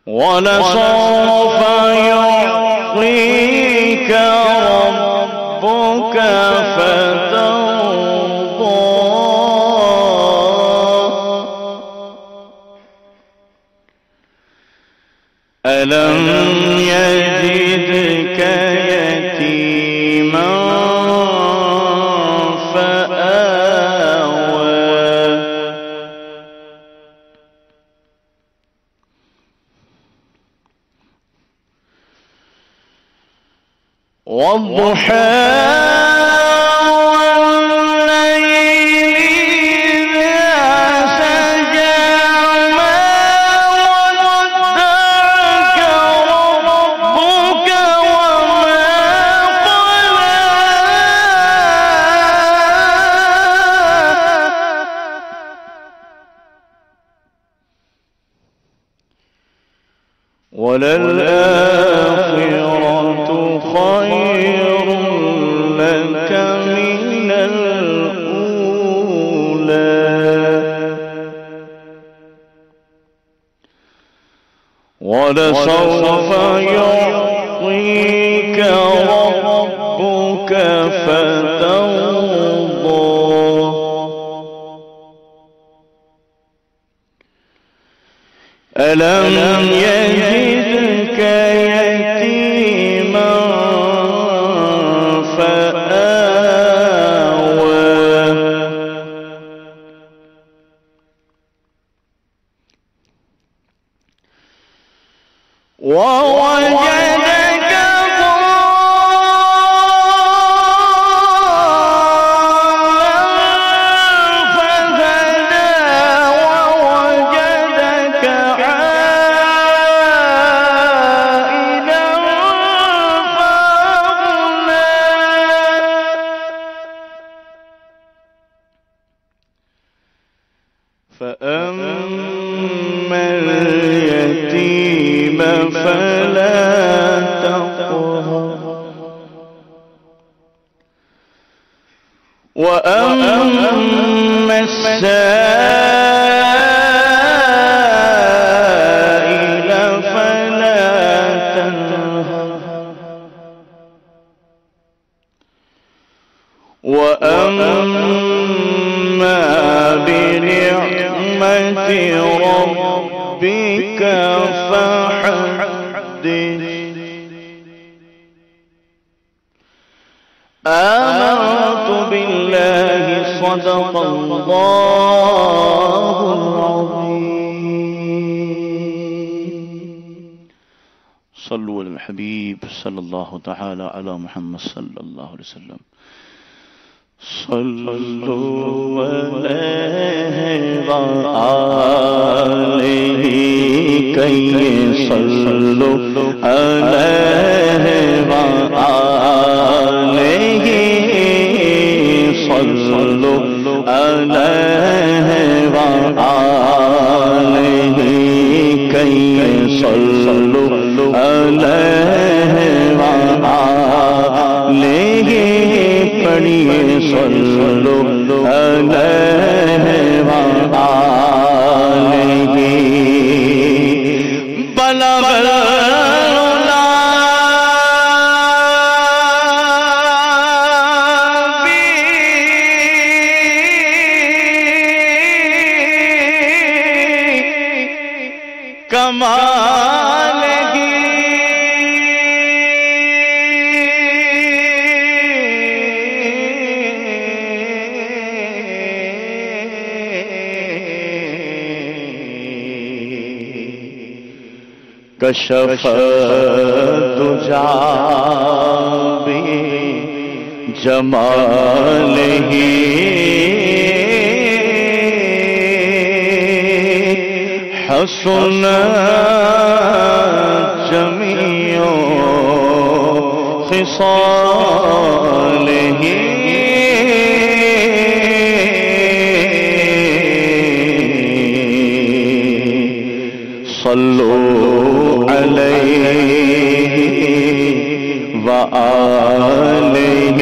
ولسوف يعطيك ربك فترضى ألم يجدك يتيما فآوى والضحى وللآخرة خير لك من الأولى ولسوف يعطيك ربك فترضى ألم يجدك يتيما فآوى ووجدك فأما اليتيم فلا تقهر وأما السائل فلا تنهر وأما بنعمة ربك فحدث آمنت بالله صدق الله العظيم صلوا على الحبيب صلى الله تعالى على محمد صلى الله عليه وسلم صلوا عليه وآله كي صلوا عليه وآله صلوا عليه وآله كي صلوا عليه وآله پڑھیے صلو علیہ وآلہ بلغ العلا بکمالہ کشف الدجى بجمالہ حسن جميع خصاله صلوا عليه وآله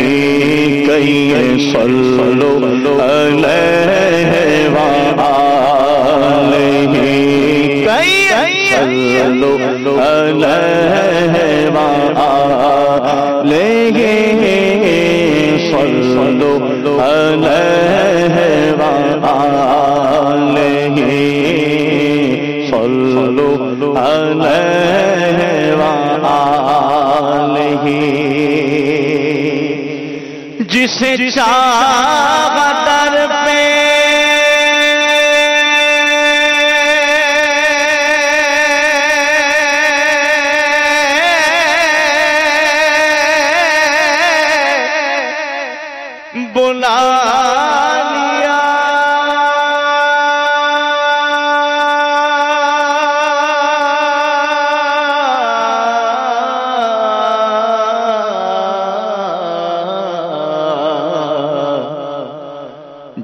كي صلوا عليه وآله كي صلو علیہ وآلہ صلو علیہ وآلہ صلو علیہ وآلہ جسے چاہا در پہ بلا لیا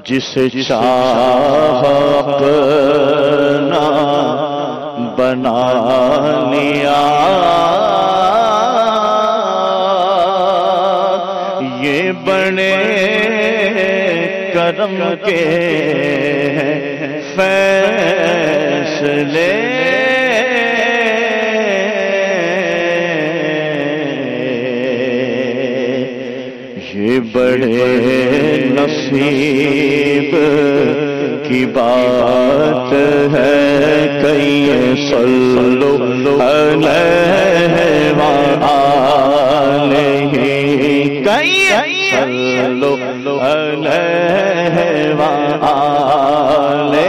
جسے چاہا اپنا بنا لیا یہ بڑے کرم کے فیصلے یہ بڑے نصیب کی بات ہے کہیں صلو علیہ وآلہ کہیں صلو علیہ وآلہ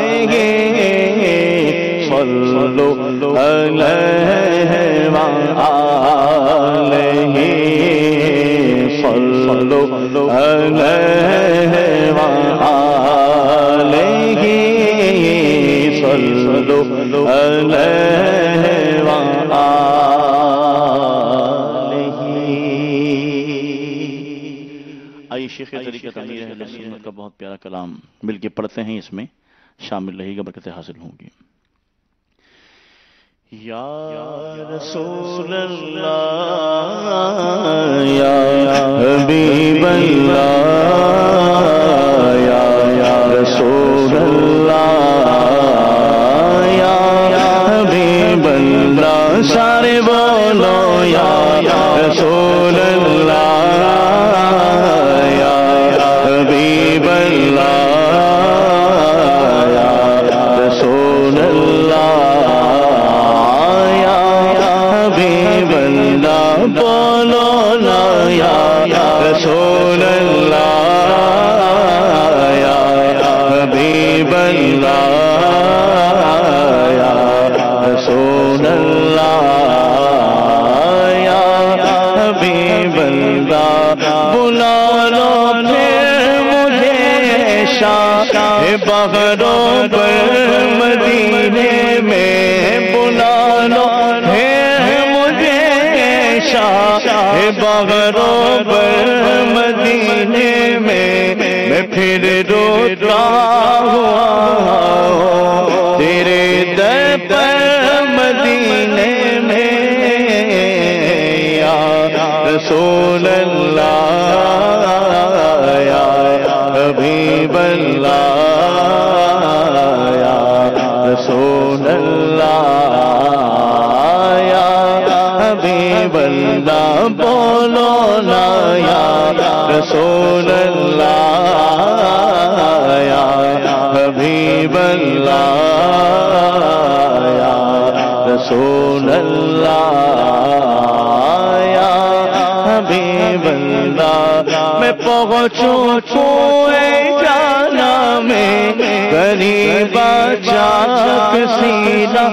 صلو علیہ وآلہ صلو علیہ وآلہ صلو علیہ وآلہ۔ آئیے شیخ طریقہ تعمیر اہل سنت کا بہت پیارا کلام مل کے پڑھتے ہیں، اس میں شامل رہے گا، برکتیں حاصل ہوں گی۔ یا رسول اللہ یا حبیب اللہ یا رسول اللہ یا حبیب اللہ، سارے بولو یا رسول اللہ یا حبیب اللہ یا رسول اللہ بولو نا یا رسول اللہ یا حبیب اللہ یا رسول اللہ یا حبیب اللہ، بلا لو پھر مجھے شاہ بغروں پر مدینے میں، بلا لو شاہ بغروں پر مدینے میں، میں پھر روتا ہوا تیرے در پر مدینے میں، یا رسول اللہ یا حبیب اللہ یا رسول اللہ حبیب اللہ، بولو نا یا رسول اللہ یا حبیب اللہ یا رسول اللہ یا حبیب اللہ، میں پہنچوں کوئے جانا میں غریبہ چاک سینہ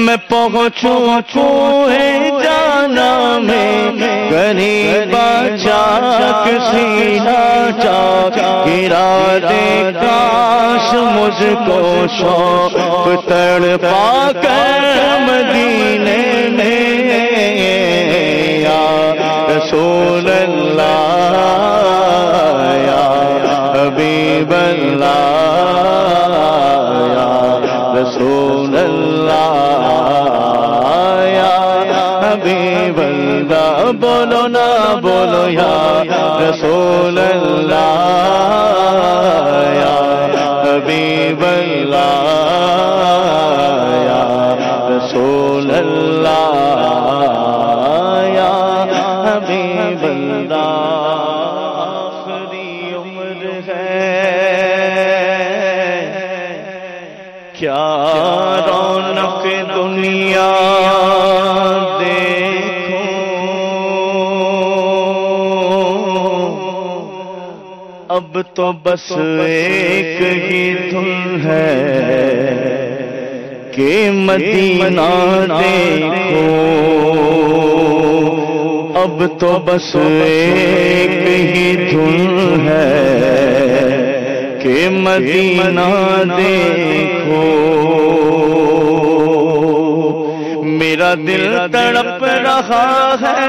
میں پہنچوں کوئے جانا میں غریبہ چاک سینہ چاک گرا دے کاش مجھ کو شوق تڑپا کر مدینے میں، یا رسول اللہ یا حبیب اللہ یا رسول اللہ بولو نا بولو یا رسول اللہ یا حبیب اللہ یا رسول اللہ یا حبیب اللہ. آخری عمر ہے کیا رونق دنیا اب تو بس ایک ہی دھن ہے کہ مدینہ دیکھو. اب تو بس ایک ہی دھن ہے کہ مدینہ دیکھو. میرا دل تڑپ رہا ہے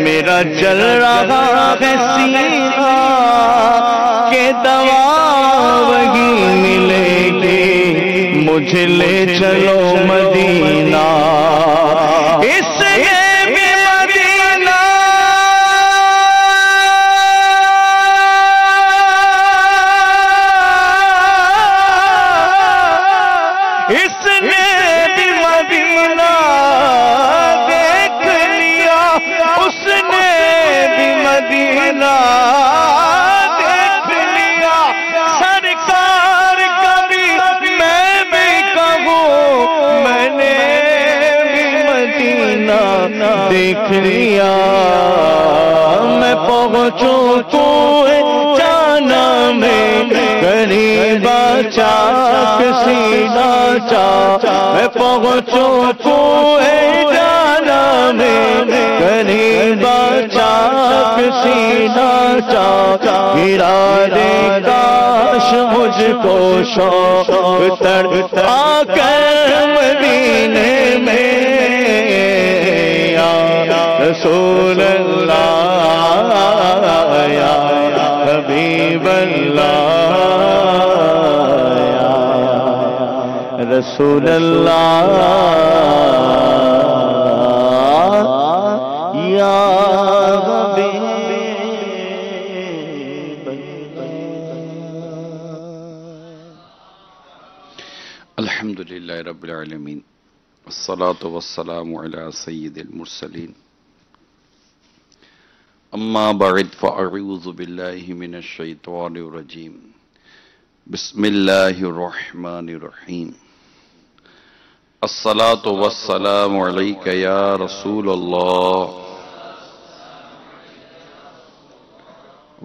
میرا جل رہا ہے سینہ کہ دوا وہی ملے گی مجھے لے چلو مدینہ. اس دیکھ لیا میں پہنچوں تو جانا میں غریبا چاک سینا چاک میں پہنچوں تو جانا میں غریبا چاک سینا چاک. گرا دے کاش مجھ کو شوق تڑپا کر مدینے میں رسول اللہ یا حبیب اللہ یا رسول اللہ یا حبیب اللہ. الحمدللہ رب العالمین والصلاة والسلام علی سید المرسلین. اما بعد فاعوذ باللہ من الشیطان الرجیم. بسم اللہ الرحمن الرحیم. الصلاة والسلام علیک یا رسول اللہ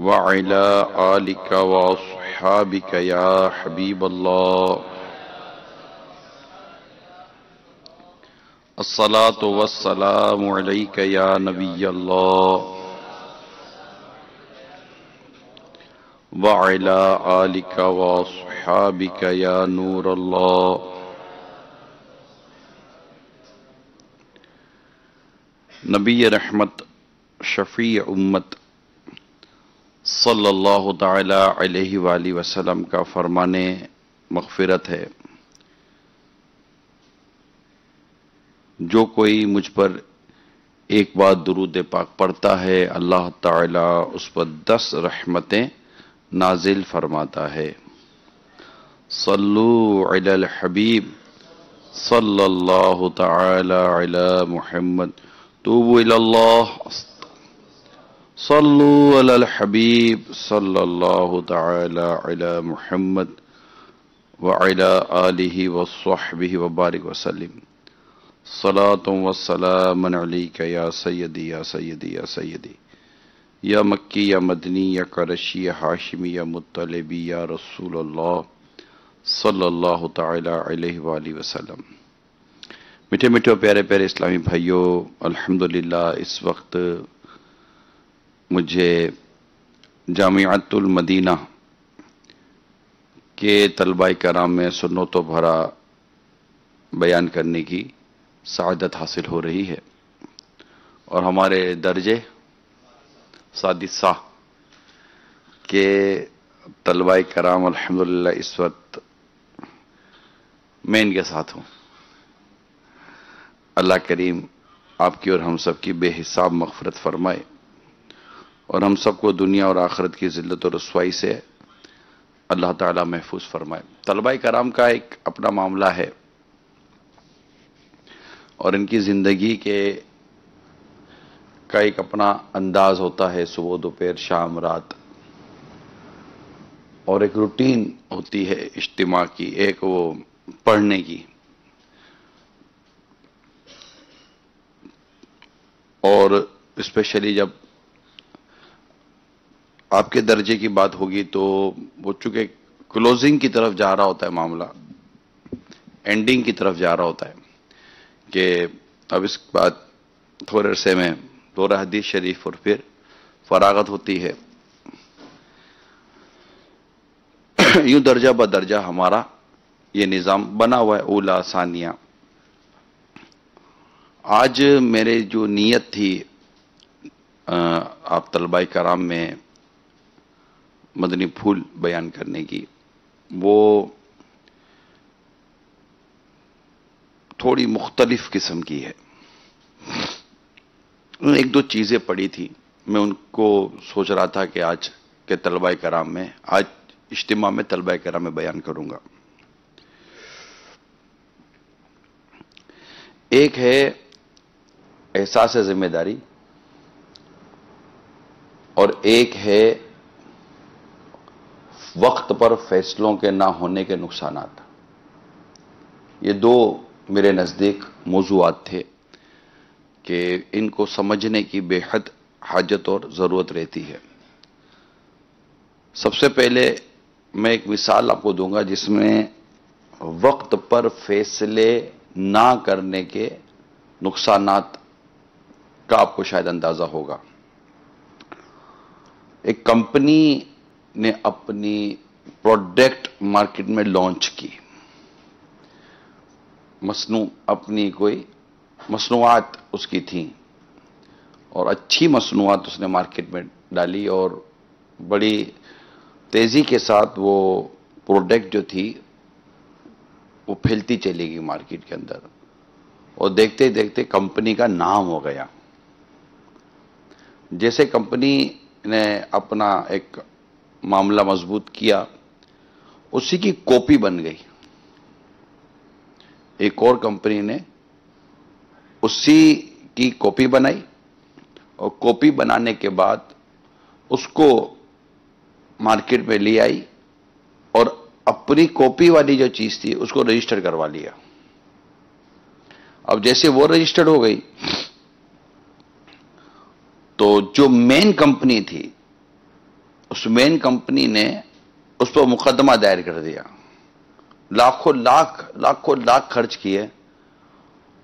وعلی آلک واصحابک یا حبیب اللہ. الصلاة والسلام علیک یا نبی اللہ وعلی آلک واصحابک یا نور اللہ. نبی رحمت شفیع امت صلی اللہ تعالی علیہ وآلہ وسلم کا فرمان مغفرت ہے. جو کوئی مجھ پر ایک بار درود پاک پڑھتا ہے اللہ تعالیٰ اس پر 10 رحمتیں نازل فرماتا ہے. صلو علی الحبیب صلی اللہ تعالی علی محمد توبوا الی اللہ. صلو علی الحبیب صلی اللہ تعالی علی محمد وعلی آلہ وصحبہ وبارک وسلم. صلاۃ و سلام علیک یا سیدی یا سیدی یا سیدی یا مکی یا مدنی یا قرشی یا ہاشمی یا مطلبی یا رسول اللہ صلی اللہ تعالی علیہ وآلہ وسلم. میٹھے میٹھے پیارے پیارے اسلامی بھائیوں، الحمدللہ اس وقت مجھے جامعۃ المدینہ کے طلباء کرام میں سنتوں بھرا بیان کرنے کی سعادت حاصل ہو رہی ہے، اور ہمارے درجے سادسہ کے طلباء کرام الحمدللہ اس وقت میں ان کے ساتھ ہوں. اللہ کریم آپ کی اور ہم سب کی بے حساب مغفرت فرمائے اور ہم سب کو دنیا اور آخرت کی ذلت و رسوائی سے اللہ تعالیٰ محفوظ فرمائے۔ طلباء کرام کا ایک اپنا معاملہ ہے اور ان کی زندگی کا ایک اپنا انداز ہوتا ہے، صبح دوپہر شام رات، اور ایک روٹین ہوتی ہے اجتماع کی، ایک وہ پڑھنے کی، اور اسپیشلی جب آپ کے درجے کی بات ہوگی تو وہ چونکہ کلوزنگ کی طرف جا رہا ہوتا ہے معاملہ، اینڈنگ کی طرف جا رہا ہوتا ہے کہ اب اس بات تھوڑے عرصے میں دورہ حدیث شریف اور پھر فراغت ہوتی ہے۔ یوں درجہ بدرجہ ہمارا یہ نظام بنا ہوا ہے، اولا ثانیہ۔ آج میرے جو نیت تھی آپ طلباء کرام میں مدنی پھول بیان کرنے کی، وہ تھوڑی مختلف قسم کی ہے۔ ایک دو چیزیں پڑھی تھی، میں ان کو سوچ رہا تھا کہ آج کے طلباء کرام میں، آج اجتماع میں طلباء کرام میں بیان کروں گا۔ ایک ہے احساس ذمہ داری اور ایک ہے وقت پر فیصلوں کے نہ ہونے کے نقصانات۔ یہ دو میرے نزدیک موضوعات تھے کہ ان کو سمجھنے کی بے حد حاجت اور ضرورت رہتی ہے۔ سب سے پہلے میں ایک مثال آپ کو دوں گا جس میں وقت پر فیصلے نہ کرنے کے نقصانات کا آپ کو شاید اندازہ ہوگا۔ ایک کمپنی نے اپنی پروڈکٹ مارکیٹ میں لانچ کی، اپنی کوئی مصنوعات اس کی تھیں اور اچھی مصنوعات اس نے مارکیٹ میں ڈالی اور بڑی تیزی کے ساتھ وہ پروڈکٹ جو تھی وہ پھیلتی چلی گئی مارکیٹ کے اندر، اور دیکھتے دیکھتے کمپنی کا نام ہو گیا۔ جیسے کمپنی نے اپنا ایک معاملہ مضبوط کیا، اسی کی کاپی بن گئی۔ ایک اور کمپنی نے اسی کی کاپی بنائی اور کاپی بنانے کے بعد اس کو مارکیٹ میں لے آئی اور اپنی کاپی والی جو چیز تھی اس کو رجسٹر کروا لیا۔ اب جیسے وہ رجسٹرڈ ہو گئی تو جو مین کمپنی تھی اس مین کمپنی نے اس پر مقدمہ دائر کر دیا، لاکھوں لاکھ خرچ کیے،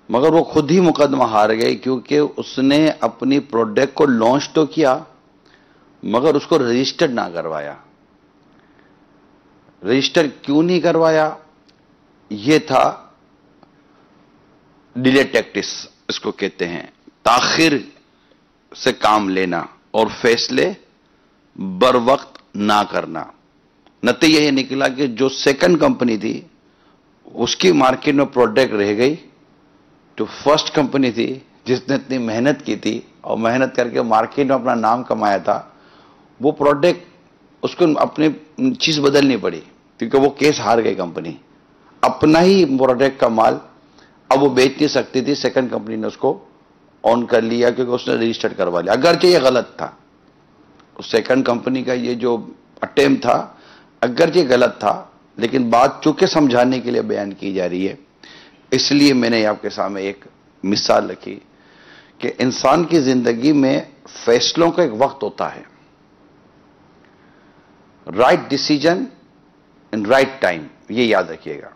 مگر وہ خود ہی مقدمہ ہار گئی کیونکہ اس نے اپنی پروڈکٹ کو لانچ تو کیا مگر اس کو رجسٹرڈ نہ کروایا۔ رجسٹر کیوں نہیں کروایا؟ یہ تھا ڈیلے ٹیکٹس، اس کو کہتے ہیں تاخیر سے کام لینا اور فیصلے بر وقت نہ کرنا۔ نتیجہ یہ نکلا کہ جو سیکنڈ کمپنی تھی اس کی مارکیٹ میں پروڈکٹ رہ گئی، جو فرسٹ کمپنی تھی جس نے اتنی محنت کی تھی اور محنت کر کے مارکیٹ میں اپنا نام کمایا تھا، وہ پروڈکٹ اس کو اپنی چیز بدلنی پڑی کیونکہ وہ کیس ہار گئی کمپنی۔ اپنا ہی پروڈکٹ کا مال اب وہ بیچ نہیں سکتی تھی، سیکنڈ کمپنی نے اس کو آن کر لیا کیونکہ اس نے رجسٹر کروا لیا، اگرچہ یہ غلط تھا۔ سیکنڈ کمپنی کا یہ جو اٹیمپٹ تھا اگرچہ غلط تھا، لیکن بات چونکہ سمجھانے کے لیے بیان کی جا رہی ہے اس لیے میں نے آپ کے سامنے ایک مثال رکھی کہ انسان کی زندگی میں فیصلوں کا ایک وقت ہوتا ہے، right decision in right time, یہ یاد رکھیے گا۔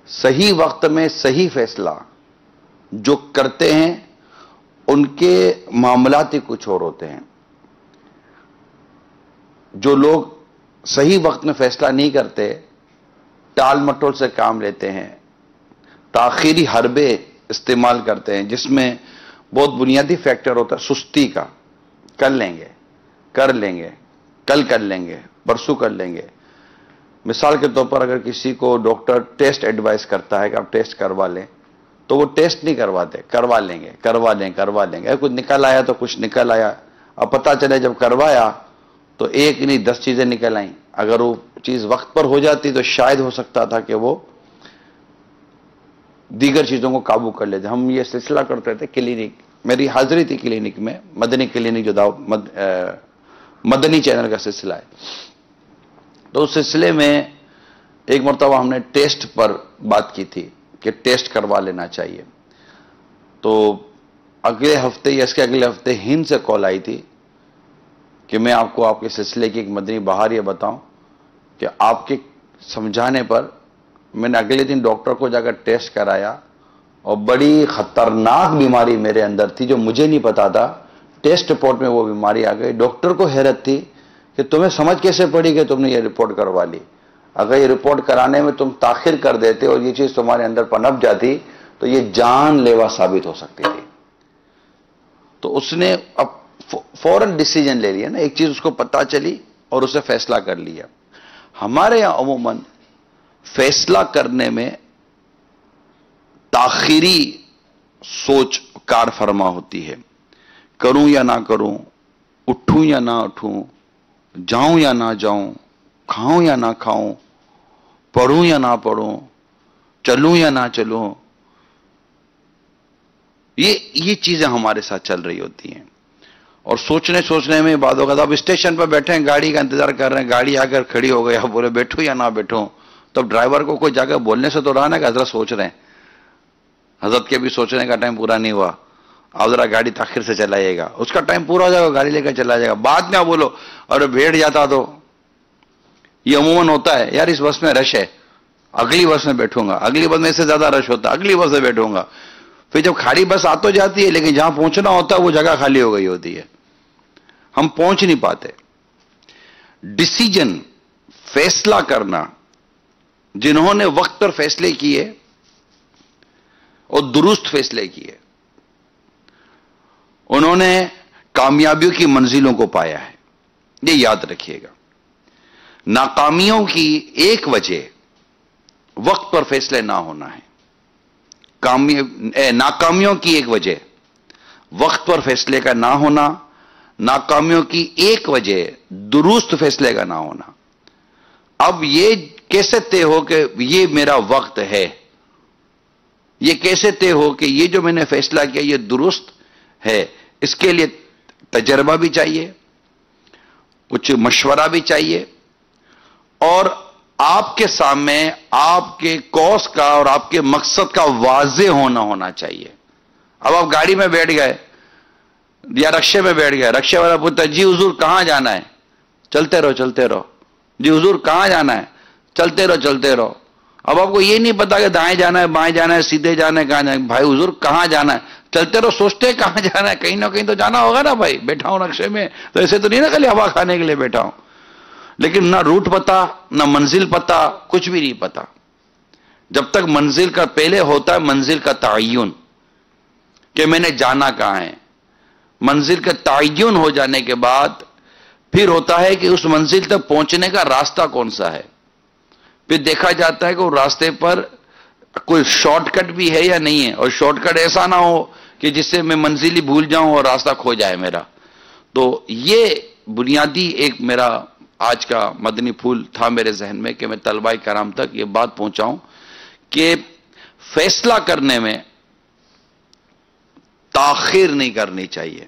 صحیح وقت میں صحیح فیصلہ جو کرتے ہیں ان کے معاملات ہی کچھ اور ہوتے ہیں۔ جو لوگ صحیح وقت میں فیصلہ نہیں کرتے، ٹال مٹول سے کام لیتے ہیں، تاخیری حربے استعمال کرتے ہیں جس میں بہت بنیادی فیکٹر ہوتا ہے سستی کا، کر لیں گے، کل کر لیں گے، پرسوں کر لیں گے۔ مثال کے طور پر اگر کسی کو ڈاکٹر ٹیسٹ ایڈوائز کرتا ہے کہ آپ ٹیسٹ کروا لیں تو وہ ٹیسٹ نہیں کرواتے، کروا لیں گے، کروا لیں گے، کچھ نکل آیا تو کچھ نکل آیا. اب پتہ چلے جب کروایا تو ایک نہیں 10 چیزیں نکل آئیں. اگر وہ چیز وقت پر ہو جاتی تو شاید ہو سکتا تھا کہ وہ دیگر چیزوں کو قابو کر لیتے. ہم یہ سلسلہ کرتے تھے کلینک، میری حاضری تھی کلینک میں، مدنی کلینک جو مدنی چینل کا سلسلہ ہے. تو اس سلسلے میں ایک مرتبہ ہم نے ٹیسٹ پر بات کی تھی کہ ٹیسٹ کروا لینا چاہیے. تو اگلے ہفتے یا اس کے اگلے ہفتے ہند سے کال آئی تھی کہ میں آپ کو آپ کے سلسلے کی ایک مدنی بہار یہ بتاؤں کہ آپ کے سمجھانے پر میں نے اگلے دن ڈاکٹر کو جا کر ٹیسٹ کرایا اور بڑی خطرناک بیماری میرے اندر تھی جو مجھے نہیں پتا تھا. ٹیسٹ رپورٹ میں وہ بیماری آ گئی. ڈاکٹر کو حیرت تھی کہ تمہیں سمجھ کیسے پڑی کہ تم نے یہ رپورٹ کروا لی. اگر یہ رپورٹ کرانے میں تم تاخیر کر دیتے اور یہ چیز تمہارے اندر پنپ جاتی تو یہ جان لیوا ثابت ہو سکتی تھی. تو اس نے اب فوراً ڈیسیجن لے لیا نا، ایک چیز اس کو پتا چلی اور اسے فیصلہ کر لیا. ہمارے یہاں عموماً فیصلہ کرنے میں تاخیری سوچ کار فرما ہوتی ہے. کروں یا نہ کروں، اٹھوں یا نہ اٹھوں، جاؤں یا نہ جاؤں، کھاؤں یا نہ کھاؤں، پڑھوں یا نہ پڑھوں، چلوں یا نہ چلوں، یہ چیزیں ہمارے ساتھ چل رہی ہوتی ہیں. اور سوچنے میں بعد ہوگا. اب اسٹیشن پر بیٹھے ہیں، گاڑی کا انتظار کر رہے ہیں، گاڑی آ کر کھڑی ہو گئی، اب بولے بیٹھوں یا نہ بیٹھوں. تب ڈرائیور کو کوئی جا کر بولنے سے تو رہا نا کہ حضرت سوچ رہے ہیں. حضرت کے بھی سوچنے کا ٹائم پورا نہیں ہوا، آپ ذرا گاڑی تاخیر سے چلائیے گا. اس کا ٹائم پورا ہو جائے گا، گاڑی لے کر چلا جائے گا. بعد میں آپ بولو اور بیٹھ جاتا تو. یہ عموماً ہوتا ہے، یار اس بس میں رش ہے، اگلی بس میں بیٹھوں گا، اگلی بس میں اس سے زیادہ رش ہوتا ہے، اگلی بس میں بیٹھوں گا. پھر جب کھاڑی بس آ تو جاتی ہے لیکن جہاں پہنچنا ہوتا ہے وہ جگہ خالی ہو گئی ہوتی ہے، ہم پہنچ نہیں پاتے. ڈیسیجن، فیصلہ کرنا، جنہوں نے وقت پر فیصلے کیے اور درست فیصلے کیے انہوں نے کامیابیوں کی منزلوں کو پایا ہے. یہ یاد رکھیے گا. ناکامیوں کی ایک وجہ وقت پر فیصلے نہ ہونا ہے. ناکامیوں کی ایک وجہ وقت پر فیصلے کا نہ ہونا، ناکامیوں کی ایک وجہ درست فیصلے کا نہ ہونا. اب یہ کیسے طے ہو کہ یہ میرا وقت ہے؟ یہ کیسے طے ہو کہ یہ جو میں نے فیصلہ کیا یہ درست ہے؟ اس کے لیے تجربہ بھی چاہیے، کچھ مشورہ بھی چاہیے، اور آپ کے سامنے آپ کے کوس کا اور آپ کے مقصد کا واضح ہونا چاہیے. اب آپ گاڑی میں بیٹھ گئے یا رکشے میں بیٹھ گئے، رکشے والا پوچھتا ہے جی حضور کہاں جانا ہے؟ چلتے رہو. جی حضور کہاں جانا ہے؟ چلتے رہو. اب آپ کو یہ نہیں پتا کہ دائیں جانا ہے، بائیں جانا ہے، سیدھے جانا ہے، کہاں جانا ہے. بھائی حضور کہاں جانا ہے؟ چلتے رہو. سوچتے کہاں جانا ہے، کہیں نہ کہیں تو جانا ہوگا نا بھائی. بیٹھا ہوں رکشے میں تو ایسے تو نہیں نا خالی ہوا کھانے کے لیے بیٹھا ہوں. لیکن نہ روٹ پتا، نہ منزل پتا، کچھ بھی نہیں پتا. جب تک منزل کا پہلے ہوتا ہے منزل کا تعین کہ میں نے جانا کہاں ہے. منزل کا تعین ہو جانے کے بعد پھر ہوتا ہے کہ اس منزل تک پہنچنے کا راستہ کون سا ہے. پھر دیکھا جاتا ہے کہ وہ راستے پر کوئی شارٹ کٹ بھی ہے یا نہیں ہے، اور شارٹ کٹ ایسا نہ ہو کہ جس سے میں منزل ہی بھول جاؤں اور راستہ کھو جائے میرا. تو یہ بنیادی ایک میرا آج کا مدنی پھول تھا میرے ذہن میں کہ میں طلباء کرام تک یہ بات پہنچاؤں کہ فیصلہ کرنے میں تاخیر نہیں کرنی چاہیے.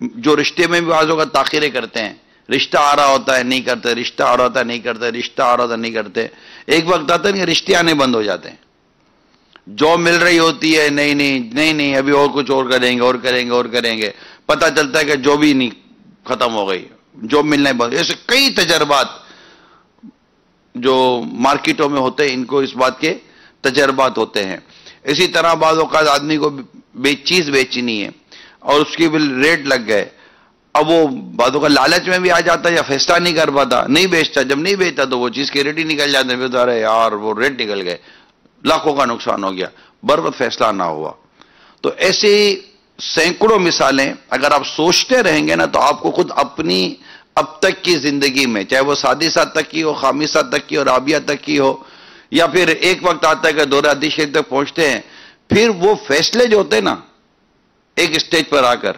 جو رشتے میں بھی بعضوں کا تاخیریں کرتے ہیں، رشتہ آ رہا ہوتا ہے نہیں کرتے، رشتہ آ رہا ہوتا ہے نہیں کرتے، رشتہ آ رہا ہوتا ہے نہیں کرتے. ایک وقت آتا ہے کہ رشتے آنے بند ہو جاتے ہیں. جو مل رہی ہوتی ہے نہیں ابھی اور کچھ اور کریں گے. پتہ چلتا ہے کہ جو بھی نہیں ختم ہو گئی، جو ملنے بند. ایسے کئی تجربات جو مارکیٹوں میں ہوتے ہیں، ان کو اس بات کے تجربات ہوتے ہیں. اسی طرح بعض اوقات آدمی کو چیز بیچنی ہے اور اس کی بھی ریٹ لگ گئے. اب وہ بعضوں کا لالچ میں بھی آ جاتا ہے یا فیصلہ نہیں کر پاتا، نہیں بیچتا. جب نہیں بیچتا تو وہ چیز کے ریٹ ہی نکل جاتے ہیں. پھر یار وہ ریٹ نکل گئے، لاکھوں کا نقصان ہو گیا، برابر فیصلہ نہ ہوا. تو ایسی سینکڑوں مثالیں اگر آپ سوچتے رہیں گے نا تو آپ کو خود اپنی اب تک کی زندگی میں، چاہے وہ سادسہ تک کی ہو، خامسہ تک کی ہو، رابعہ تک کی ہو، یا پھر ایک وقت آتا ہے کہ دورہ حدیث شریف تک پہنچتے ہیں، پھر وہ فیصلے جو ہوتے ہیں نا ایک اسٹیج پر آ کر،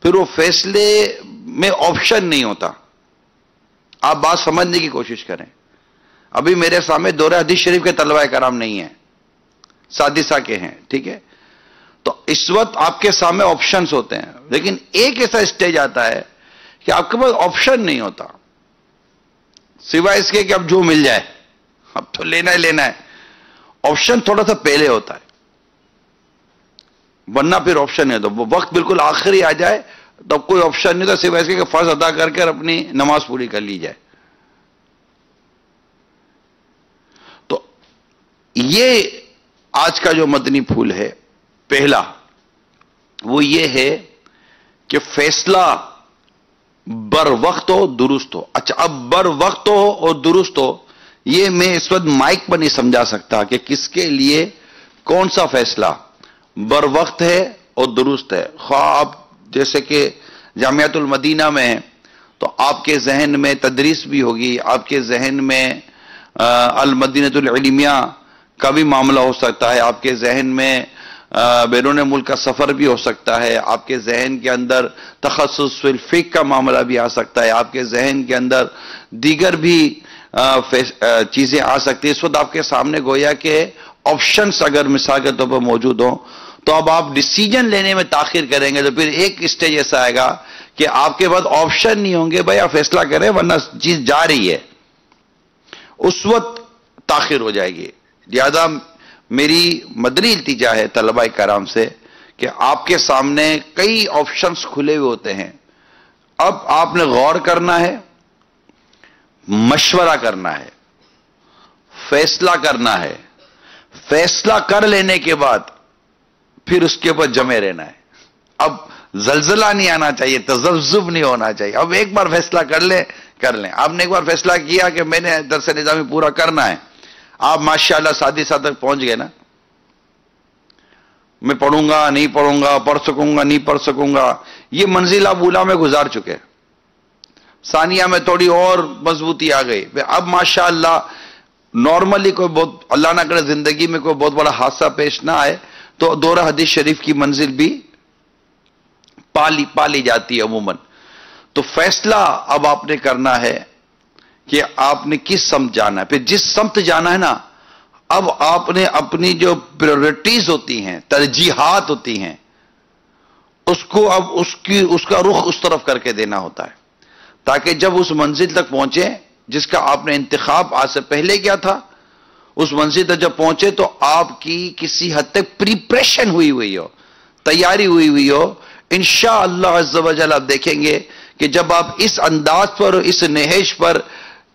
پھر وہ فیصلے میں آپشن نہیں ہوتا. آپ بات سمجھنے کی کوشش کریں. ابھی میرے سامنے دورہ حدیث شریف کے طلبہ کرام نہیں ہیں، سادسہ کے ہیں، ٹھیک ہے؟ تو اس وقت آپ کے سامنے آپشنز ہوتے ہیں، لیکن ایک ایسا اسٹیج آتا ہے کہ آپ کے پاس آپشن نہیں ہوتا سوائے اس کے کہ اب جو مل جائے، اب تو لینا ہی لینا ہے. آپشن تھوڑا سا پہلے ہوتا ہے، ورنہ پھر آپشن نہیں ہوتا. وہ وقت بالکل آخری آ جائے تب کوئی آپشن نہیں ہوتا سوائے اس کے کہ فرض ادا کر کے اپنی نماز پوری کر لی جائے. تو یہ آج کا جو مدنی پھول ہے پہلا، وہ یہ ہے کہ فیصلہ بر وقت ہو، درست ہو. اچھا، اب بر وقت ہو اور درست ہو، یہ میں اس وقت مائک پر نہیں سمجھا سکتا کہ کس کے لیے کون سا فیصلہ بر وقت ہے اور درست ہے. خواہ آپ جیسے کہ جامعۃ المدینہ میں ہیں تو آپ کے ذہن میں تدریس بھی ہوگی، آپ کے ذہن میں المدینۃ العلمیہ کا بھی معاملہ ہو سکتا ہے، آپ کے ذہن میں بیرون ملک کا سفر بھی ہو سکتا ہے، آپ کے ذہن کے اندر تخصص فی الفقہ کا معاملہ بھی آ سکتا ہے، آپ کے ذہن کے اندر دیگر بھی چیزیں آ سکتی ہیں. اس وقت آپ کے سامنے گویا کہ آپشنز اگر مثال کے طور پر موجود ہوں تو اب آپ ڈیسیجن لینے میں تاخیر کریں گے تو پھر ایک اسٹیج ایسا آئے گا کہ آپ کے بعد آپشن نہیں ہوں گے، بھائی آپ فیصلہ کریں ورنہ چیز جا رہی ہے، اس وقت تاخیر ہو جائے گی. لہذا میری مدنی التجا ہے طلبہ کرام سے کہ آپ کے سامنے کئی آپشنز کھلے ہوئے ہوتے ہیں. اب آپ نے غور کرنا ہے، مشورہ کرنا ہے، فیصلہ کرنا ہے. فیصلہ کر لینے کے بعد پھر اس کے اوپر جمے رہنا ہے. اب زلزلہ نہیں آنا چاہیے، تذبذب نہیں ہونا چاہیے. اب ایک بار فیصلہ کر لیں. آپ نے ایک بار فیصلہ کیا کہ میں نے درس نظامی پورا کرنا ہے، آپ ماشاءاللہ سادسہ تک پہنچ گئے نا، میں پڑھوں گا نہیں پڑھوں گا، پڑھ سکوں گا نہیں پڑھ سکوں گا، یہ منزل آپ اولا میں گزار چکے. ثانیہ میں تھوڑی اور مضبوطی آ گئی. اب ماشاءاللہ نارملی کوئی بہت اللہ نہ کرے زندگی میں کوئی بہت بڑا حادثہ پیش نہ آئے تو دورہ حدیث شریف کی منزل بھی پالی جاتی ہے عموماً. تو فیصلہ اب آپ نے کرنا ہے کہ آپ نے کس سمت جانا ہے. پھر جس سمت جانا ہے نا، اب آپ نے اپنی جو پریورٹیز ہوتی ہیں، ترجیحات ہوتی ہیں، اس کو اب اس کا رخ اس طرف کر کے دینا ہوتا ہے تاکہ جب اس منزل تک پہنچے جس کا آپ نے انتخاب آج سے پہلے کیا تھا، اس منزل تک جب پہنچے تو آپ کی کسی حد تک پریپریشن ہوئی ہو، تیاری ہوئی ہو. انشاءاللہ عز و جل آپ دیکھیں گے کہ جب آپ اس انداز پر، اس نہج پر،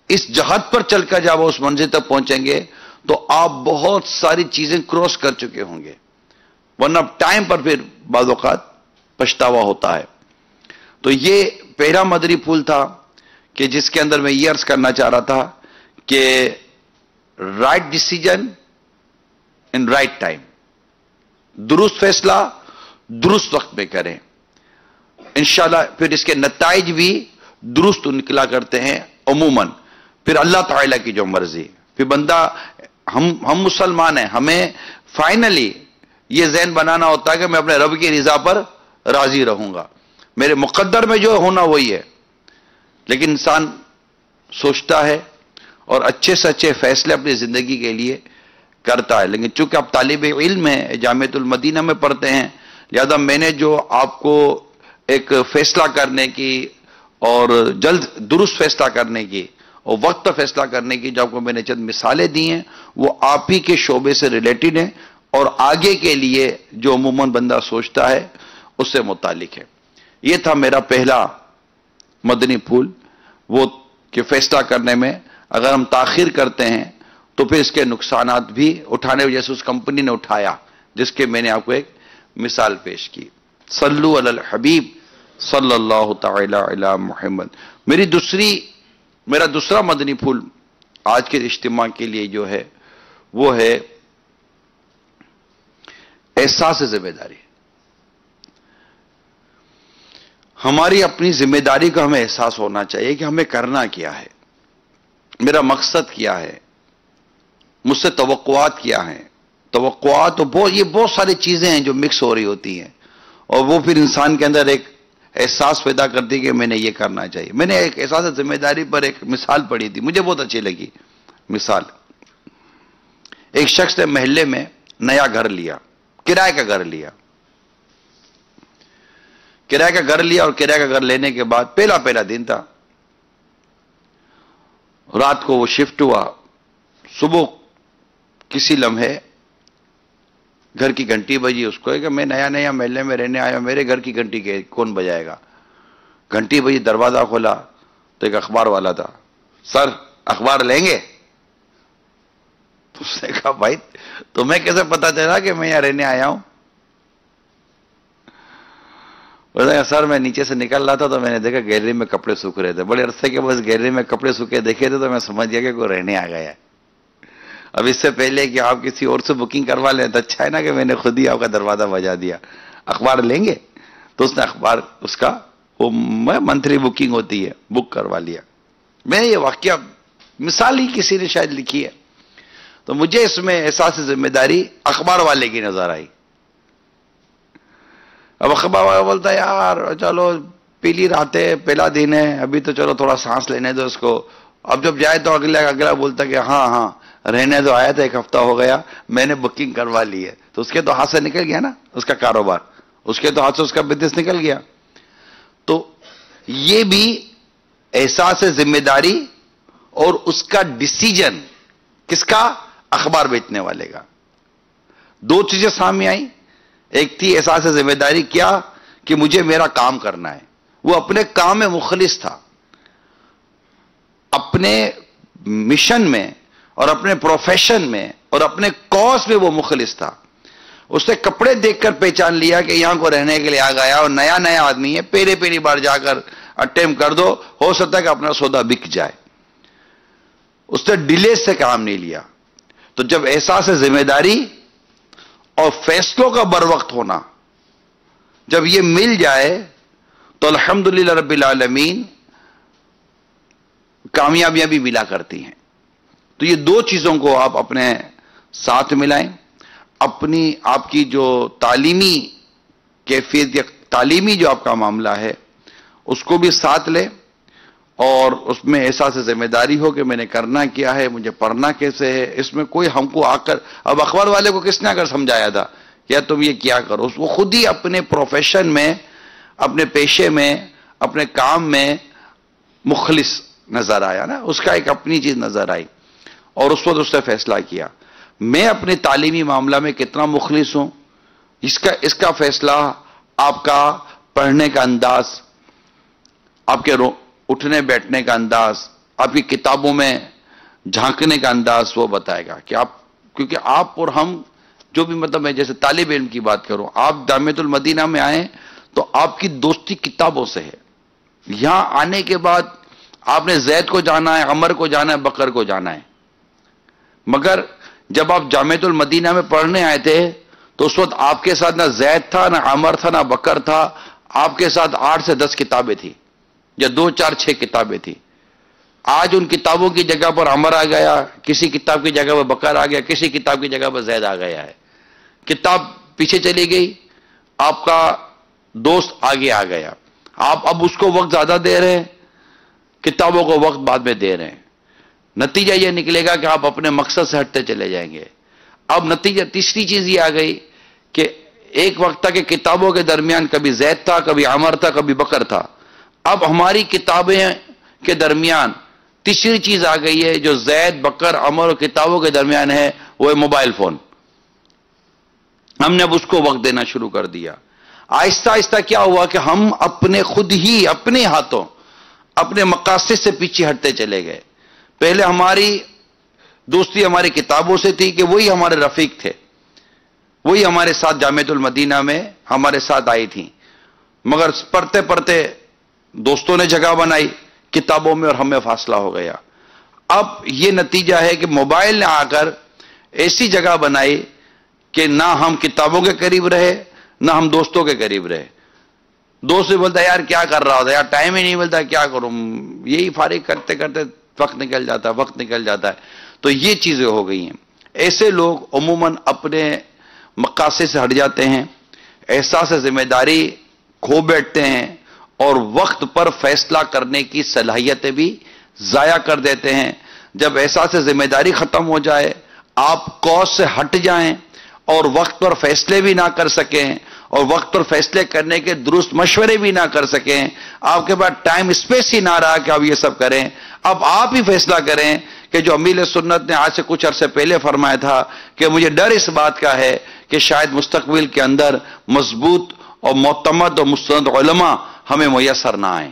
اس جہت پر چل کر جب اس منزل تک پہنچیں گے تو آپ بہت ساری چیزیں کراس کر چکے ہوں گے، ورنہ ٹائم پر پھر بعض اوقات پچھتاوا ہوتا ہے. تو یہ پہلا مدنی پھول تھا کہ جس کے اندر میں یہ عرض کرنا چاہ رہا تھا کہ right decision in right time, درست فیصلہ درست وقت میں کریں. انشاءاللہ پھر اس کے نتائج بھی درست نکلا کرتے ہیں عموماً. پھر اللہ تعالیٰ کی جو مرضی، پھر بندہ ہم مسلمان ہیں، ہمیں فائنلی یہ ذہن بنانا ہوتا ہے کہ میں اپنے رب کی رضا پر راضی رہوں گا، میرے مقدر میں جو ہونا وہی ہے. لیکن انسان سوچتا ہے اور اچھے سے اچھے فیصلے اپنی زندگی کے لیے کرتا ہے. لیکن چونکہ آپ طالب علم ہیں، جامعۃ المدینہ میں پڑھتے ہیں، لہذا میں نے جو آپ کو ایک فیصلہ کرنے کی اور جلد درست فیصلہ کرنے کی اور وقت پر فیصلہ کرنے کی جو آپ کو میں نے چند مثالیں دی ہیں وہ آپ ہی کے شعبے سے ریلیٹڈ ہیں اور آگے کے لیے جو عموماً بندہ سوچتا ہے اس سے متعلق ہے. یہ تھا میرا پہلا مدنی پھول، وہ کہ فیصلہ کرنے میں اگر ہم تاخیر کرتے ہیں تو پھر اس کے نقصانات بھی اٹھانے، جیسے اس کمپنی نے اٹھایا جس کے میں نے آپ کو ایک مثال پیش کی. صلو علی الحبیب صلی اللہ تعالی علی محمد. میرا دوسرا مدنی پھول آج کے اجتماع کے لیے جو ہے وہ ہے احساس ذمہ داری. ہماری اپنی ذمہ داری کا ہمیں احساس ہونا چاہیے کہ ہمیں کرنا کیا ہے، میرا مقصد کیا ہے، مجھ سے توقعات کیا ہیں، توقعات یہ بہت ساری چیزیں ہیں جو مکس ہو رہی ہوتی ہیں، اور وہ پھر انسان کے اندر ایک احساس پیدا کرتی ہے کہ میں نے یہ کرنا چاہیے۔ میں نے ایک احساس ذمہ داری پر ایک مثال پڑھی تھی، مجھے بہت اچھی لگی مثال۔ ایک شخص نے محلے میں نیا گھر لیا، کرائے کا گھر لیا، کرائے کا گھر لیا، اور کرائے کا گھر لینے کے بعد پہلا دن تھا، رات کو وہ شفٹ ہوا، صبح کسی لمحے گھر کی گھنٹی بجی، اس کو کہ میں نیا محلے میں رہنے آیا، میرے گھر کی گھنٹی کون بجائے گا؟ گھنٹی بجی، دروازہ کھولا تو ایک اخبار والا تھا۔ سر اخبار لیں گے؟ تو اس نے کہا بھائی تمہیں کیسے پتا چلا کہ میں یہاں رہنے آیا ہوں؟ سر میں نیچے سے نکل رہا تھا تو میں نے دیکھا گیلری میں کپڑے سوکھ رہے تھے، بڑے عرصے کے بعد گیلری میں کپڑے سوکھے دیکھے تھے تو میں سمجھ گیا کہ کوئی رہنے آ گیا ہے۔ اب اس سے پہلے کہ آپ کسی اور سے بکنگ کروا لیں تو اچھا ہے نا کہ میں نے خود ہی آپ کا دروازہ بجا دیا۔ اخبار لیں گے؟ تو اس نے اخبار، اس کا وہ منتھلی بکنگ ہوتی ہے، بک کروا لیا۔ میں یہ واقعہ مثال ہی کسی نے شاید لکھی ہے، تو مجھے اس میں احساس ذمہ داری اخبار والے کی نظر آئی۔ اب اخبار والا بولتا ہے یار چلو پہلی رات ہے، پہلا دن ہے، ابھی تو چلو تھوڑا سانس لینے دو اس کو۔ اب جب جائے تو اگلا بولتا کہ ہاں رہنے دو، آیا تھا ایک ہفتہ ہو گیا، میں نے بکنگ کروا لی ہے۔ تو اس کے تو ہاتھ سے نکل گیا نا اس کا کاروبار، اس کے تو ہاتھ سے اس کا بزنس نکل گیا۔ تو یہ بھی احساس ذمہ داری اور اس کا ڈیسیجن کس کا؟ اخبار بیچنے والے کا۔ دو چیزیں سامنے آئیں، ایک تھی احساس ذمہ داری، کیا کہ مجھے میرا کام کرنا ہے، وہ اپنے کام میں مخلص تھا، اپنے مشن میں اور اپنے پروفیشن میں اور اپنے کاز میں وہ مخلص تھا۔ اس نے کپڑے دیکھ کر پہچان لیا کہ یہاں کو رہنے کے لیے آ گیا اور نیا آدمی ہے، پہلی بار جا کر اٹیمپٹ کر دو، ہو سکتا ہے کہ اپنا سودا بک جائے۔ اس نے ڈیلے سے کام نہیں لیا۔ تو جب احساس ذمہ داری اور فیصلوں کا بر وقت ہونا جب یہ مل جائے تو الحمدللہ رب العالمین کامیابیاں بھی ملا کرتی ہیں۔ تو یہ دو چیزوں کو آپ اپنے ساتھ ملائیں، آپ کی جو تعلیمی کیفیت یا تعلیمی جو آپ کا معاملہ ہے اس کو بھی ساتھ لیں، اور اس میں احساس ذمہ داری ہو کہ میں نے کرنا کیا ہے، مجھے پڑھنا کیسے ہے۔ اس میں کوئی ہم کو آ کر، اب اخبار والے کو کس نے آ کر سمجھایا تھا یا تم یہ کیا کرو؟ وہ خود ہی اپنے پروفیشن میں، اپنے پیشے میں، اپنے کام میں مخلص نظر آیا نا، اس کا ایک اپنی چیز نظر آئی، اور اس وقت اس نے فیصلہ کیا میں اپنے تعلیمی معاملہ میں کتنا مخلص ہوں۔ اس کا فیصلہ آپ کا پڑھنے کا انداز، آپ کے اٹھنے بیٹھنے کا انداز، آپ کی کتابوں میں جھانکنے کا انداز وہ بتائے گا کہ کیونکہ آپ اور ہم جو بھی، مطلب میں جیسے طالب علم کی بات کروں، آپ جامعۃ المدینہ میں آئیں تو آپ کی دوستی کتابوں سے ہے۔ یہاں آنے کے بعد آپ نے زید کو جانا ہے، عمر کو جانا ہے، بکر کو جانا ہے، مگر جب آپ جامعۃ المدینہ میں پڑھنے آئے تھے تو اس وقت آپ کے ساتھ نہ زید تھا، نہ عمر تھا، نہ بکر تھا، آپ کے ساتھ 8 سے 10 کتابیں تھی، یا 2 4 6 کتابیں تھی۔ آج ان کتابوں کی جگہ پر عمر آ گیا، کسی کتاب کی جگہ پر بکر آ گیا، کسی کتاب کی جگہ پر زید آ گیا ہے، کتاب پیچھے چلی گئی، آپ کا دوست آگے آ گیا، آپ اب اس کو وقت زیادہ دے رہے ہیں، کتابوں کو وقت بعد میں دے رہے ہیں۔ نتیجہ یہ نکلے گا کہ آپ اپنے مقصد سے ہٹتے چلے جائیں گے۔ اب نتیجہ تیسری چیز یہ آ گئی کہ ایک وقت تھا کہ کتابوں کے درمیان کبھی زید تھا، کبھی عمر تھا، کبھی بکر تھا، اب ہماری کتابیں کے درمیان تیسری چیز آ گئی ہے جو زید، بکر، عمر اور کتابوں کے درمیان ہے، وہ ہے موبائل فون۔ ہم نے اب اس کو وقت دینا شروع کر دیا۔ آہستہ آہستہ کیا ہوا کہ ہم خود ہی اپنے ہاتھوں اپنے مقاصد سے پیچھے ہٹتے چلے گئے۔ پہلے ہماری دوستی ہماری کتابوں سے تھی کہ وہی ہمارے رفیق تھے، وہی ہمارے ساتھ جامعۃ المدینہ میں ہمارے ساتھ آئی تھیں، مگر پڑھتے پڑھتے دوستوں نے جگہ بنائی کتابوں میں اور ہمیں فاصلہ ہو گیا۔ اب یہ نتیجہ ہے کہ موبائل نے آ کر ایسی جگہ بنائی کہ نہ ہم کتابوں کے قریب رہے، نہ ہم دوستوں کے قریب رہے۔ دوست سے بولتا ہے یار کیا کر رہا ہوتا ہے، یار ٹائم ہی نہیں ملتا، کیا کروں، یہی فارغ کرتے کرتے وقت نکل جاتا ہے۔ تو یہ چیزیں ہو گئی ہیں۔ ایسے لوگ عموماً اپنے مقاصد سے ہٹ جاتے ہیں، احساس ذمہ داری کھو بیٹھتے ہیں، اور وقت پر فیصلہ کرنے کی صلاحیتیں بھی ضائع کر دیتے ہیں۔ جب احساس ذمہ داری ختم ہو جائے، آپ کاز سے ہٹ جائیں اور وقت پر فیصلے بھی نہ کر سکیں اور وقت پر فیصلے کرنے کے درست مشورے بھی نہ کر سکیں، آپ کے پاس ٹائم اسپیس ہی نہ رہا کہ آپ یہ سب کریں، اب آپ ہی فیصلہ کریں کہ جو امیر سنت نے آج سے کچھ عرصے پہلے فرمایا تھا کہ مجھے ڈر اس بات کا ہے کہ شاید مستقبل کے اندر مضبوط اور معتمد اور مستند علماء ہمیں میسر نہ آئیں۔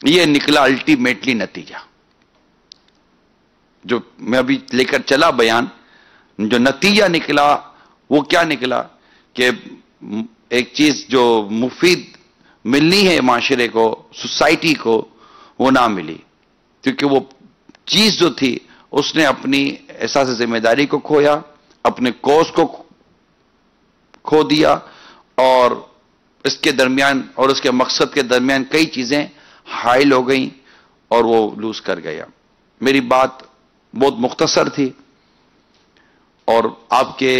یہ نکلا الٹیمیٹلی نتیجہ جو میں ابھی لے کر چلا بیان، جو نتیجہ نکلا وہ کیا نکلا کہ ایک چیز جو مفید ملنی ہے معاشرے کو، سوسائٹی کو، وہ نہ ملی، کیونکہ وہ چیز جو تھی اس نے اپنی احساس ذمہ داری کو کھویا، اپنے کوز کو کھو دیا، اور اس کے درمیان اور اس کے مقصد کے درمیان کئی چیزیں حائل ہو گئیں اور وہ لوز کر گیا۔ میری بات بہت مختصر تھی اور آپ کے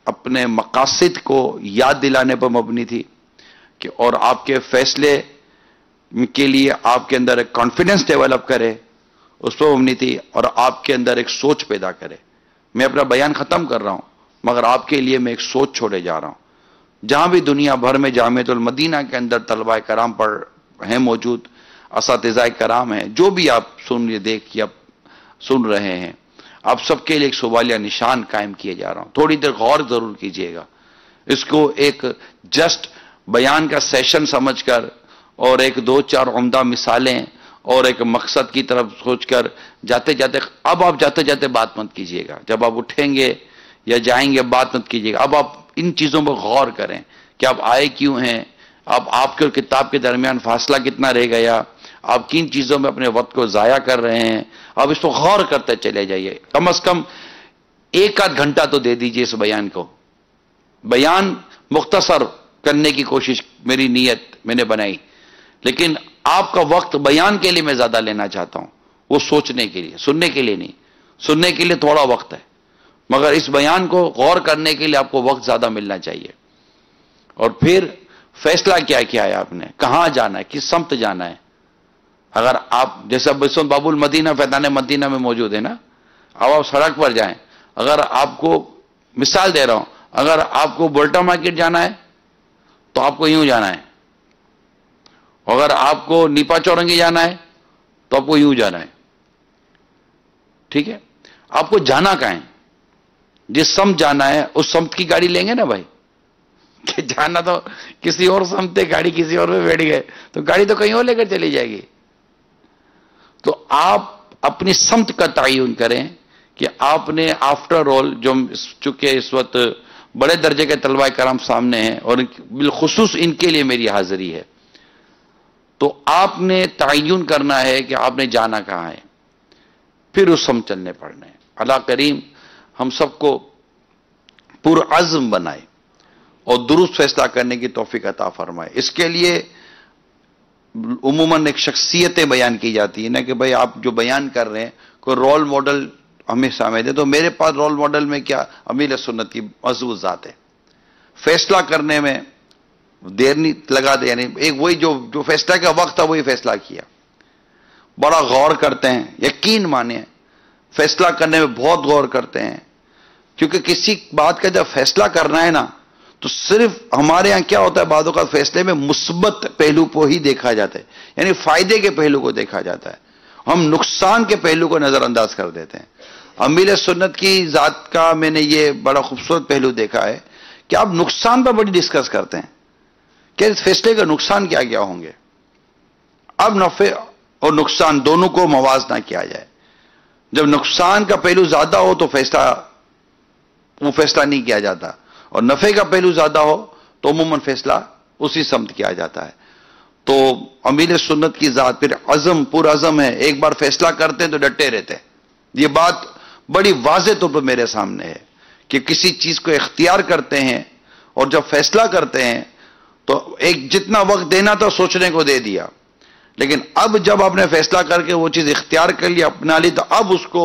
اپنے مقاصد کو یاد دلانے پر مبنی تھی کہ اور آپ کے فیصلے کے لیے آپ کے اندر ایک کانفیڈنس ڈیولپ کرے، اس پر مبنی تھی، اور آپ کے اندر ایک سوچ پیدا کرے۔ میں اپنا بیان ختم کر رہا ہوں مگر آپ کے لیے میں ایک سوچ چھوڑے جا رہا ہوں۔ جہاں بھی دنیا بھر میں جامعۃ المدینہ کے اندر طلبہ کرام پر ہیں موجود، اساتذہ کرام ہیں، جو بھی آپ دیکھ یا سن رہے ہیں، آپ سب کے لیے ایک سوالیہ نشان قائم کیے جا رہا ہوں۔ تھوڑی دیر غور ضرور کیجئے گا، اس کو ایک جسٹ بیان کا سیشن سمجھ کر اور ایک دو چار عمدہ مثالیں اور ایک مقصد کی طرف سوچ کر جاتے جاتے بات مت کیجئے گا۔ جب آپ اٹھیں گے یا جائیں گے بات مت کیجئے گا، اب آپ ان چیزوں پر غور کریں کہ آپ آئے کیوں ہیں، اب آپ کے اور کتاب کے درمیان فاصلہ کتنا رہ گیا، آپ کن چیزوں میں اپنے وقت کو ضائع کر رہے ہیں، اب اس کو غور کرتے چلے جائیے۔ کم از کم ایک آدھ گھنٹہ تو دے دیجئے اس بیان کو۔ بیان مختصر کرنے کی کوشش میری نیت میں نے بنائی، لیکن آپ کا وقت بیان کے لیے میں زیادہ لینا چاہتا ہوں، وہ سوچنے کے لیے، سننے کے لیے نہیں۔ سننے کے لیے تھوڑا وقت ہے مگر اس بیان کو غور کرنے کے لیے آپ کو وقت زیادہ ملنا چاہیے۔ اور پھر فیصلہ کیا کیا ہے آپ نے، کہاں جانا ہے، کس سمت جانا ہے۔ اگر آپ جیسے باب المدینہ فیضان مدینہ میں موجود ہے نا، اب آپ سڑک پر جائیں، اگر آپ کو مثال دے رہا ہوں، اگر آپ کو بولٹا مارکیٹ جانا ہے تو آپ کو یوں جانا ہے، اگر آپ کو نیپا چورنگی جانا ہے تو آپ کو یوں جانا ہے، ٹھیک ہے۔ آپ کو جانا کہاں ہے، جس سمت جانا ہے اس سمت کی گاڑی لیں گے نا بھائی، کہ جانا تو کسی اور سمت ہے، گاڑی کسی اور میں بیٹھ گئے تو گاڑی تو کہیں اور لے کر چلی جائے گی۔ تو آپ اپنی سمت کا تعین کریں کہ آپ نے آفٹر آل، جو چونکہ اس وقت بڑے درجے کے طلبہ کرام سامنے ہیں اور بالخصوص ان کے لیے میری حاضری ہے، تو آپ نے تعین کرنا ہے کہ آپ نے جانا کہاں ہے، پھر اس سمت چلنے پڑنے ہیں۔ اللہ کریم ہم سب کو پرعزم بنائے اور درست فیصلہ کرنے کی توفیق عطا فرمائے۔ اس کے لیے عموماً ایک شخصیتیں بیان کی جاتی ہیں نا کہ بھئی آپ جو بیان کر رہے ہیں کوئی رول ماڈل ہمیں سامنے دے، تو میرے پاس رول ماڈل میں کیا امیر سنت کی مضبوط ذات ہے۔ فیصلہ کرنے میں دیر نہیں لگا دے، یعنی ایک وہی جو فیصلہ کا وقت تھا وہی فیصلہ کیا، بڑا غور کرتے ہیں، یقین مانیں فیصلہ کرنے میں بہت غور کرتے ہیں، کیونکہ کسی بات کا جب فیصلہ کرنا ہے نا تو صرف ہمارے ہاں کیا ہوتا ہے، بعض اوقات فیصلے میں مثبت پہلو کو ہی دیکھا جاتا ہے، یعنی فائدے کے پہلو کو دیکھا جاتا ہے، ہم نقصان کے پہلو کو نظر انداز کر دیتے ہیں۔ امیر سنت کی ذات کا میں نے یہ بڑا خوبصورت پہلو دیکھا ہے کہ آپ نقصان پر بڑی ڈسکس کرتے ہیں کہ اس فیصلے کا نقصان کیا کیا ہوں گے، اب نفع اور نقصان دونوں کو موازنہ کیا جائے۔ جب نقصان کا پہلو زیادہ ہو تو وہ فیصلہ نہیں کیا جاتا، اور نفع کا پہلو زیادہ ہو تو عموماً فیصلہ اسی سمت کیا جاتا ہے۔ تو امیر سنت کی ذات پھر پر عزم ہے، ایک بار فیصلہ کرتے ہیں تو ڈٹے رہتے ہیں۔ یہ بات بڑی واضح طور پر میرے سامنے ہے کہ کسی چیز کو اختیار کرتے ہیں اور جب فیصلہ کرتے ہیں تو ایک جتنا وقت دینا تھا سوچنے کو دے دیا، لیکن اب جب آپ نے فیصلہ کر کے وہ چیز اختیار کر لی، اپنا لی، تو اب اس کو